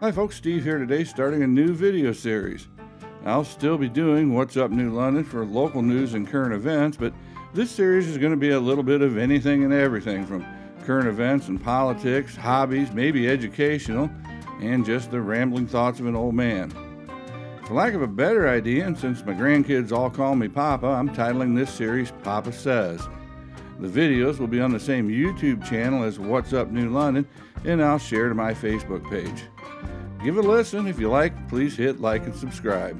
Hi folks, Steve here today starting a new video series. I'll still be doing What's Up New London for local news and current events, but this series is going to be a little bit of anything and everything from current events and politics, hobbies, maybe educational, and just the rambling thoughts of an old man. For lack of a better idea, and since my grandkids all call me Papa, I'm titling this series Papa Says. The videos will be on the same YouTube channel as What's Up New London, and I'll share to my Facebook page. Give it a listen. If you like, please hit like and subscribe.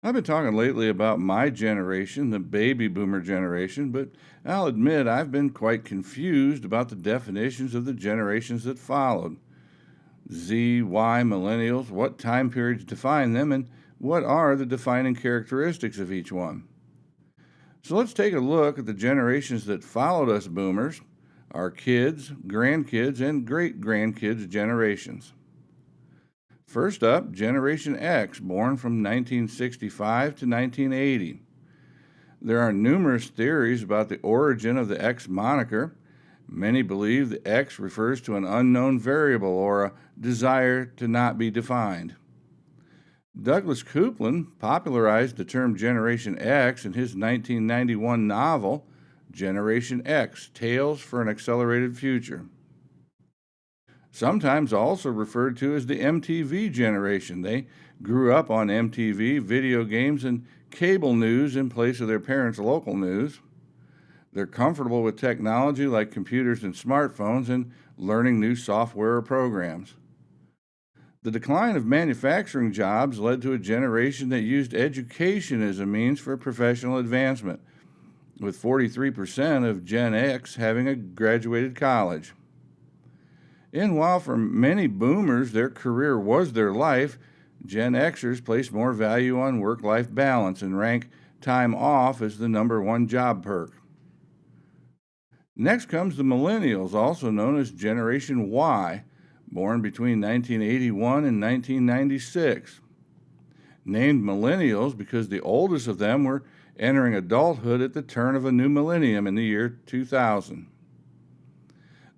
I've been talking lately about my generation, the baby boomer generation, but I'll admit I've been quite confused about the definitions of the generations that followed. Z, Y, millennials, what time periods define them, and what are the defining characteristics of each one? So let's take a look at the generations that followed us boomers, our kids, grandkids, and great-grandkids generations. First up, Generation X, born from 1965 to 1980. There are numerous theories about the origin of the X moniker. Many believe the X refers to an unknown variable or a desire to not be defined. Douglas Coupland popularized the term Generation X in his 1991 novel, Generation X, Tales for an Accelerated Future. Sometimes also referred to as the MTV generation. They grew up on MTV, video games, and cable news in place of their parents' local news. They're comfortable with technology like computers and smartphones and learning new software or programs. The decline of manufacturing jobs led to a generation that used education as a means for professional advancement, with 43% of Gen X having graduated college. And while for many boomers their career was their life, Gen Xers place more value on work-life balance and rank time off as the number one job perk. Next comes the millennials, also known as Generation Y, born between 1981 and 1996. Named millennials because the oldest of them were entering adulthood at the turn of a new millennium in the year 2000.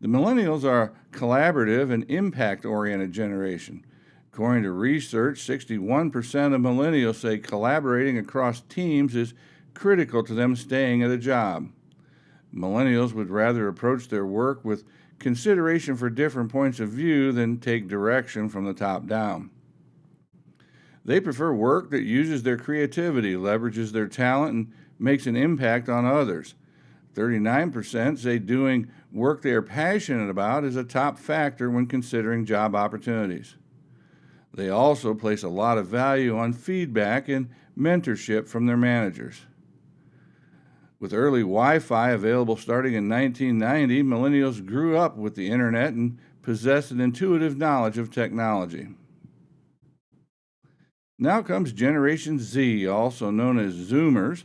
The millennials are a collaborative and impact-oriented generation. According to research, 61% of millennials say collaborating across teams is critical to them staying at a job. Millennials would rather approach their work with consideration for different points of view than take direction from the top down. They prefer work that uses their creativity, leverages their talent, and makes an impact on others. 39% say doing work they are passionate about is a top factor when considering job opportunities. They also place a lot of value on feedback and mentorship from their managers. With early Wi-Fi available starting in 1990, millennials grew up with the internet and possessed an intuitive knowledge of technology. Now comes Generation Z, also known as Zoomers,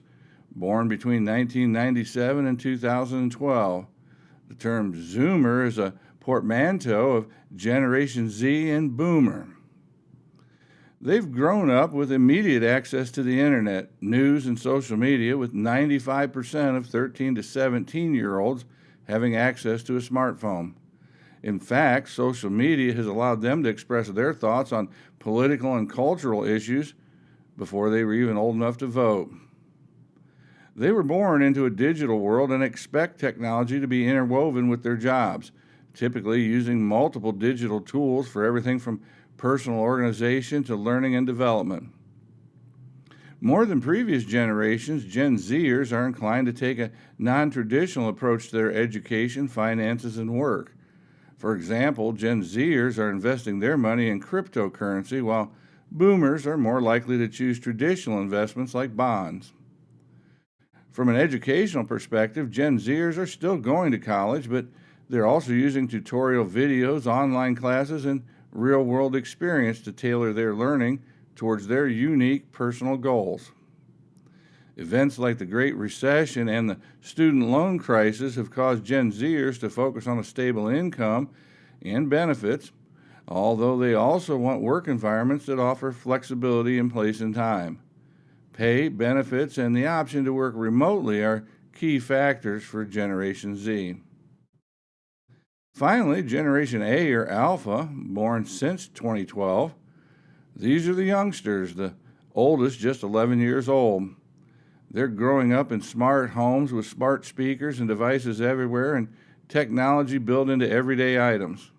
born between 1997 and 2012. The term Zoomer is a portmanteau of Generation Z and Boomer. They've grown up with immediate access to the internet, news, and social media, with 95% of 13 to 17-year-olds having access to a smartphone. In fact, social media has allowed them to express their thoughts on political and cultural issues before they were even old enough to vote. They were born into a digital world and expect technology to be interwoven with their jobs, typically using multiple digital tools for everything from personal organization to learning and development. More than previous generations, Gen Zers are inclined to take a non-traditional approach to their education, finances, and work. For example, Gen Zers are investing their money in cryptocurrency, while Boomers are more likely to choose traditional investments like bonds. From an educational perspective, Gen Zers are still going to college, but they're also using tutorial videos, online classes, and real-world experience to tailor their learning towards their unique personal goals. Events like the Great Recession and the student loan crisis have caused Gen Zers to focus on a stable income and benefits, although they also want work environments that offer flexibility in place and time. Pay, benefits, and the option to work remotely are key factors for Generation Z. Finally, Generation A or Alpha, born since 2012. These are the youngsters, the oldest just 11 years old. They're growing up in smart homes with smart speakers and devices everywhere and technology built into everyday items.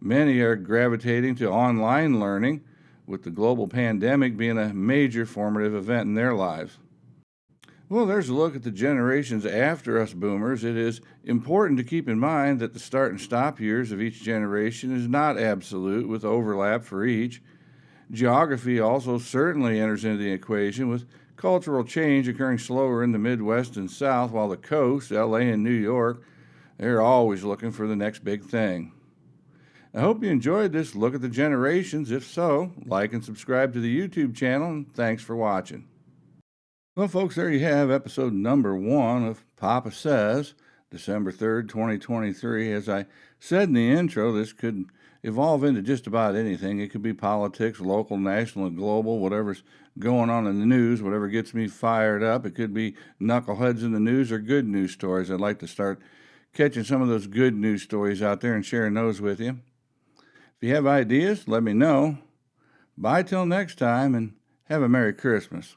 Many are gravitating to online learning, with the global pandemic being a major formative event in their lives. Well, there's a look at the generations after us boomers. It is important to keep in mind that the start and stop years of each generation is not absolute, with overlap for each. Geography also certainly enters into the equation, with cultural change occurring slower in the Midwest and South, while the coast, LA and New York, they're always looking for the next big thing. I hope you enjoyed this look at the generations. If so, like and subscribe to the YouTube channel, and thanks for watching. Well, folks, there you have episode number 1 of Papa Says, December 3rd, 2023. As I said in the intro, this could evolve into just about anything. It could be politics, local, national, and global, whatever's going on in the news, whatever gets me fired up. It could be knuckleheads in the news or good news stories. I'd like to start catching some of those good news stories out there and sharing those with you. If you have ideas, let me know. Bye till next time, and have a Merry Christmas.